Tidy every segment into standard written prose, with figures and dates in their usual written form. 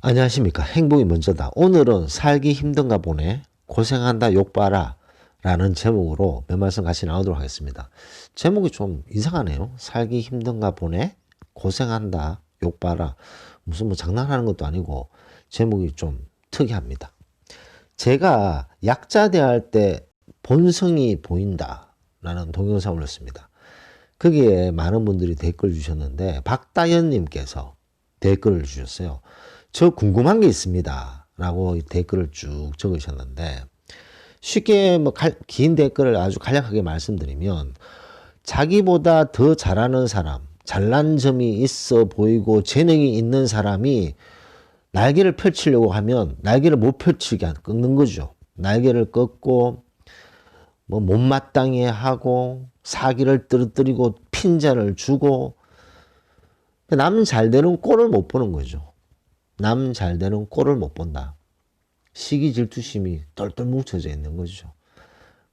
안녕하십니까. 행복이 먼저다. 오늘은 살기 힘든가 보네. 고생한다 욕봐라 라는 제목으로 몇 말씀 같이 나오도록 하겠습니다. 제목이 좀 이상하네요. 살기 힘든가 보네. 고생한다 욕봐라. 무슨 뭐 장난하는 것도 아니고 제목이 좀 특이합니다. 제가 약자 대할 때 본성이 보인다 라는 동영상을 올렸습니다. 거기에 많은 분들이 댓글 주셨는데 박다연님께서 댓글을 주셨어요. 저 궁금한 게 있습니다 라고 댓글을 쭉 적으셨는데, 쉽게 긴 댓글을 아주 간략하게 말씀드리면, 자기보다 더 잘하는 사람, 잘난 점이 있어 보이고 재능이 있는 사람이 날개를 펼치려고 하면 날개를 못 펼치게 꺾는 거죠. 날개를 꺾고 못마땅해 하고 사기를 떨어뜨리고 핀잔을 주고 남 잘 되는 꼴을 못 보는 거죠. 남 잘 되는 꼴을 못 본다. 시기 질투심이 똘똘 뭉쳐져 있는 거죠.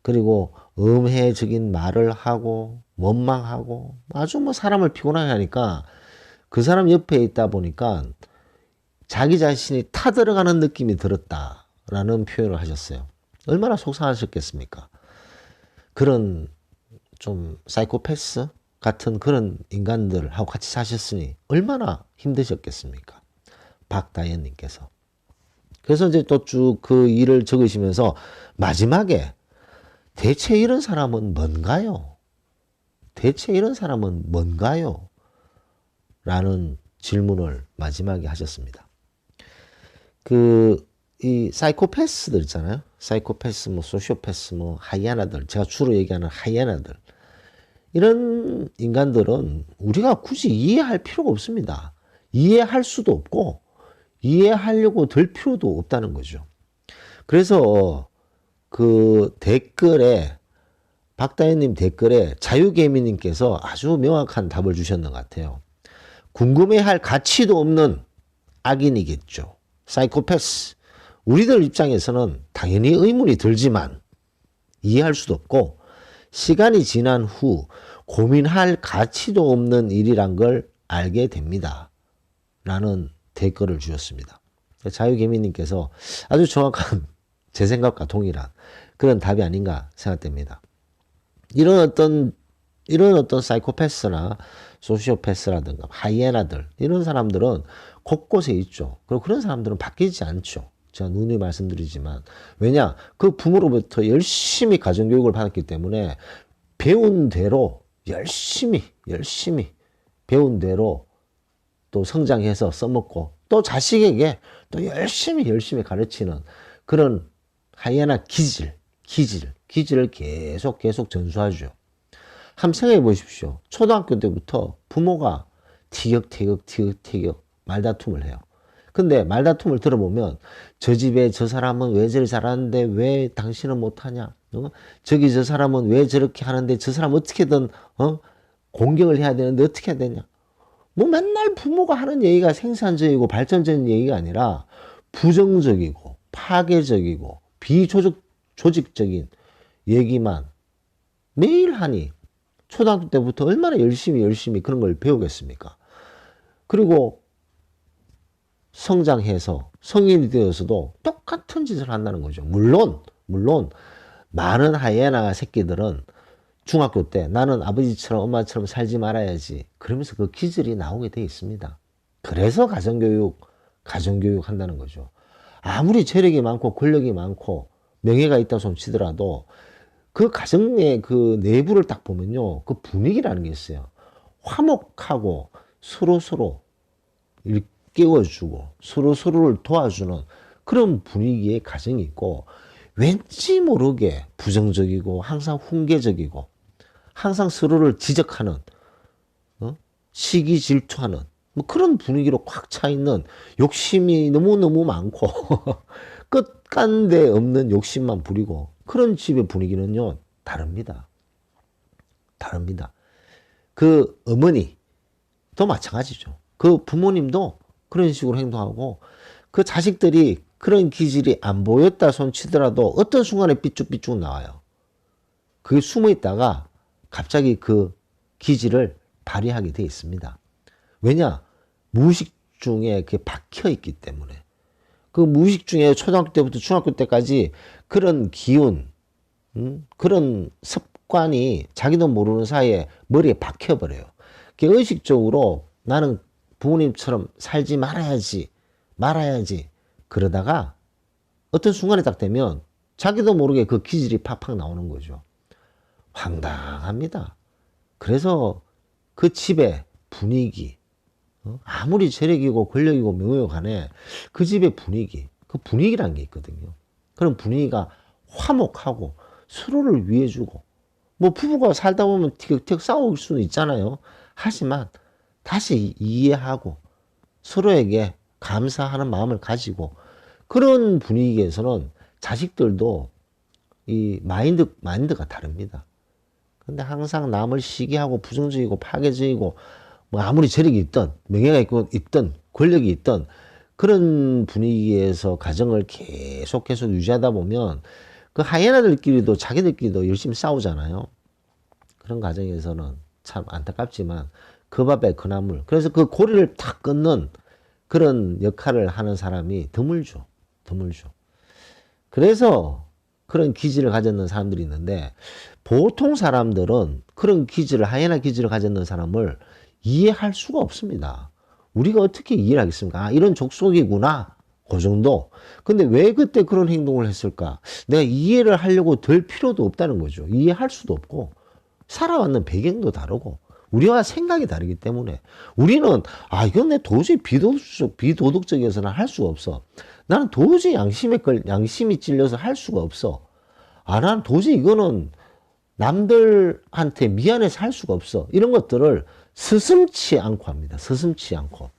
그리고 음해적인 말을 하고 원망하고 아주 사람을 피곤하게 하니까 그 사람 옆에 있다 보니까 자기 자신이 타들어가는 느낌이 들었다라는 표현을 하셨어요. 얼마나 속상하셨겠습니까? 그런 좀 사이코패스 같은 그런 인간들하고 같이 사셨으니 얼마나 힘드셨겠습니까? 박다연님께서. 그래서 이제 또 쭉 그 일을 적으시면서 마지막에 대체 이런 사람은 뭔가요? 대체 이런 사람은 뭔가요? 라는 질문을 마지막에 하셨습니다. 이 사이코패스들 있잖아요. 사이코패스, 소시오패스, 하이에나들. 제가 주로 얘기하는 하이에나들. 이런 인간들은 우리가 굳이 이해할 필요가 없습니다. 이해할 수도 없고, 이해하려고 들 필요도 없다는 거죠. 그래서 그 댓글에, 박다현님 댓글에 자유개미님께서 아주 명확한 답을 주셨는 것 같아요. 궁금해할 가치도 없는 악인이겠죠. 사이코패스. 우리들 입장에서는 당연히 의문이 들지만 이해할 수도 없고, 시간이 지난 후 고민할 가치도 없는 일이란 걸 알게 됩니다. 라는 댓글을 주셨습니다. 자유개미님께서 아주 정확한 제 생각과 동일한 그런 답이 아닌가 생각됩니다. 이런 어떤 사이코패스나 소시오패스라든가 하이에나들, 이런 사람들은 곳곳에 있죠. 그리고 그런 사람들은 바뀌지 않죠. 제가 누누이 말씀드리지만, 왜냐? 그 부모로부터 열심히 가정교육을 받았기 때문에 배운 대로 열심히 배운 대로 또 성장해서 써먹고, 또 자식에게 또 열심히 가르치는 그런 하이에나 기질을 계속 전수하죠. 한번 생각해 보십시오. 초등학교 때부터 부모가 티격태격 말다툼을 해요. 근데 말다툼을 들어보면, 저 집에 저 사람은 왜 저리 잘하는데 왜 당신은 못하냐? 저기 저 사람은 왜 저렇게 하는데 저 사람 어떻게든 공격을 해야 되는데 어떻게 해야 되냐? 맨날 부모가 하는 얘기가 생산적이고 발전적인 얘기가 아니라 부정적이고 파괴적이고 비조직적인 얘기만 매일 하니 초등학교 때부터 얼마나 열심히 그런 걸 배우겠습니까? 그리고 성장해서 성인이 되어서도 똑같은 짓을 한다는 거죠. 물론 많은 하이에나 새끼들은 중학교 때 나는 아버지처럼 엄마처럼 살지 말아야지 그러면서 그 기질이 나오게 돼 있습니다. 그래서 가정교육 한다는 거죠. 아무리 재력이 많고 권력이 많고 명예가 있다고 손치더라도 그 가정의 그 내부를 딱 보면요, 그 분위기라는 게 있어요. 화목하고 서로 일깨워주고 서로를 도와주는 그런 분위기의 가정이 있고, 왠지 모르게 부정적이고 항상 훈계적이고 항상 서로를 지적하는, 시기 질투하는 그런 분위기로 꽉 차 있는, 욕심이 너무 많고 끝간데 없는 욕심만 부리고 그런 집의 분위기는요 다릅니다. 그 어머니도 마찬가지죠. 그 부모님도 그런 식으로 행동하고, 그 자식들이 그런 기질이 안 보였다 손치더라도 어떤 순간에 삐쭉삐쭉 나와요. 그게 숨어 있다가 갑자기 그 기질을 발휘하게 돼 있습니다. 왜냐? 무의식 중에 그게 박혀 있기 때문에. 그 무의식 중에 초등학교 때부터 중학교 때까지 그런 기운, 그런 습관이 자기도 모르는 사이에 머리에 박혀버려요. 그게 의식적으로 나는 부모님처럼 살지 말아야지. 그러다가 어떤 순간에 딱 되면 자기도 모르게 그 기질이 팍팍 나오는 거죠. 황당합니다. 그래서 그 집의 분위기, 아무리 재력이고 권력이고 명예고 간에 그 집의 분위기, 그 분위기라는 게 있거든요. 그런 분위기가 화목하고 서로를 위해주고, 뭐 부부가 살다 보면 티격태격 싸울 수는 있잖아요. 하지만 다시 이해하고 서로에게 감사하는 마음을 가지고 그런 분위기에서는 자식들도 이 마인드가 다릅니다. 근데 항상 남을 시기하고 부정적이고 파괴적이고 뭐 아무리 재력이 있든 명예가 있든 권력이 있든 그런 분위기에서 가정을 계속 유지하다 보면 그 하이에나들끼리도 자기들끼리도 열심히 싸우잖아요. 그런 가정에서는 참 안타깝지만 그 밥에 그 나물. 그래서 그 고리를 탁 끊는 그런 역할을 하는 사람이 드물죠. 그래서 그런 기질을 가졌는 사람들이 있는데 보통 사람들은 그런 기질을, 하이에나 기질을 가졌는 사람을 이해할 수가 없습니다. 우리가 어떻게 이해를 하겠습니까? 아, 이런 족속이구나. 그 정도. 근데 왜 그때 그런 행동을 했을까? 내가 이해를 하려고 들 필요도 없다는 거죠. 이해할 수도 없고, 살아왔는 배경도 다르고, 우리와 생각이 다르기 때문에, 우리는, 아, 이건 내 도저히 비도덕적이어서는 할 수가 없어. 나는 도저히 양심이 찔려서 할 수가 없어. 아, 난 도저히 이거는 남들한테 미안해서 할 수가 없어. 이런 것들을 스슴치 않고 합니다. 스슴치 않고.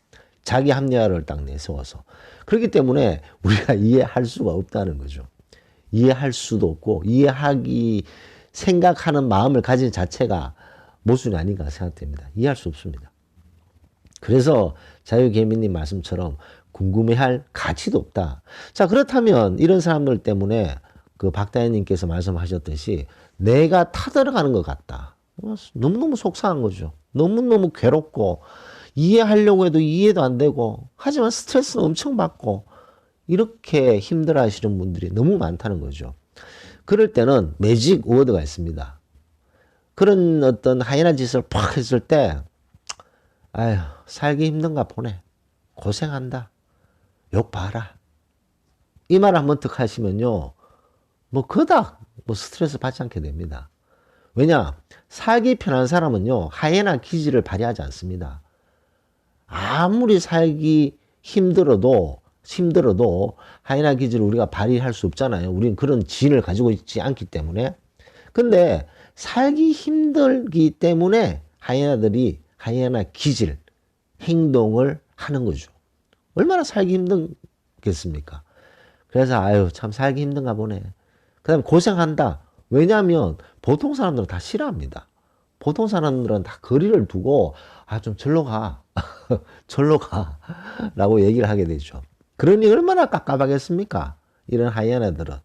자기 합리화를 딱 내세워서. 그렇기 때문에 우리가 이해할 수가 없다는 거죠. 이해할 수도 없고, 생각하는 마음을 가진 자체가 모순이 아닌가 생각됩니다. 이해할 수 없습니다. 그래서 자유개미님 말씀처럼 궁금해할 가치도 없다. 자, 그렇다면 이런 사람들 때문에 그 박다혜님께서 말씀하셨듯이 내가 타들어가는 것 같다. 너무너무 속상한 거죠. 너무너무 괴롭고 이해하려고 해도 이해도 안 되고 하지만 스트레스는 엄청 받고 이렇게 힘들어 하시는 분들이 너무 많다는 거죠. 그럴 때는 매직 워드가 있습니다. 그런 어떤 하이에나 짓을 팍 했을 때 아휴 살기 힘든가 보네. 고생한다. 욕 봐라. 이 말 한번 득 하시면요. 뭐 그닥 뭐 스트레스 받지 않게 됩니다. 왜냐? 살기 편한 사람은요. 하이에나 기질을 발휘하지 않습니다. 아무리 살기 힘들어도 하이에나 기질을 우리가 발휘할 수 없잖아요. 우리는 그런 지인을 가지고 있지 않기 때문에. 근데 살기 힘들기 때문에 하이에나 기질, 행동을 하는 거죠. 얼마나 살기 힘들겠습니까? 그래서 아유 참 살기 힘든가 보네. 그 다음에 고생한다. 왜냐하면 보통 사람들은 다 싫어합니다. 보통 사람들은 다 거리를 두고 아 좀 절로 가. 절로 가. 라고 얘기를 하게 되죠. 그러니 얼마나 깝깝하겠습니까? 이런 하이에나들은.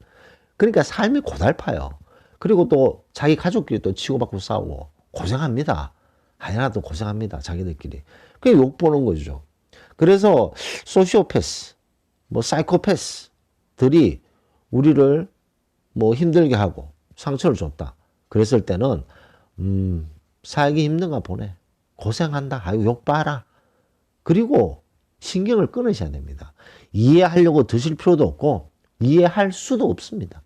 그러니까 삶이 고달파요. 그리고 또 자기 가족끼리 또 치고받고 싸우고 고생합니다. 하이에나도 고생합니다. 자기들끼리. 그게 욕 보는 거죠. 그래서 소시오패스, 뭐 사이코패스들이 우리를 뭐 힘들게 하고 상처를 줬다. 그랬을 때는 살기 힘든가 보네. 고생한다. 아유 욕 봐라. 그리고 신경을 끊으셔야 됩니다. 이해하려고 드실 필요도 없고 이해할 수도 없습니다.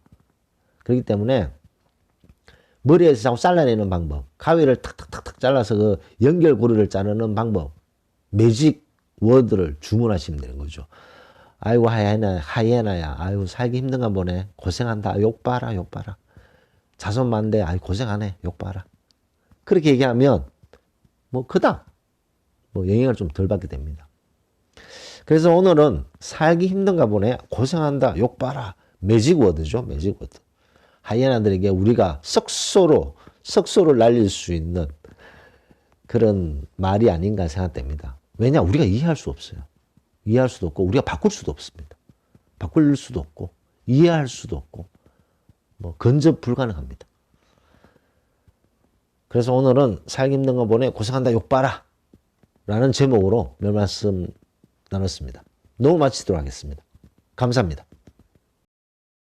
그렇기 때문에 머리에서 자꾸 잘라내는 방법, 가위를 탁탁탁탁 잘라서 그 연결고리를 자르는 방법, 매직 워드를 주문하시면 되는 거죠. 아이고 하이에나야. 아이고 살기 힘든가 보네. 고생한다. 욕 봐라. 자손만대. 아이 고생하네. 욕 봐라. 그렇게 얘기하면 뭐 그닥 뭐 영향을 좀 덜 받게 됩니다. 그래서 오늘은 살기 힘든가 보네. 고생한다. 욕 봐라. 매직 워드죠. 매직 워드. 하이에나들에게 우리가 썩소를 날릴 수 있는 그런 말이 아닌가 생각됩니다. 왜냐? 우리가 이해할 수 없어요. 이해할 수도 없고 우리가 바꿀 수도 없습니다. 바꿀 수도 없고 이해할 수도 없고 뭐 근접 불가능합니다. 그래서 오늘은 살기 힘든 거 보내 고생한다 욕 봐라 라는 제목으로 몇 말씀 나눴습니다. 너무 마치도록 하겠습니다. 감사합니다.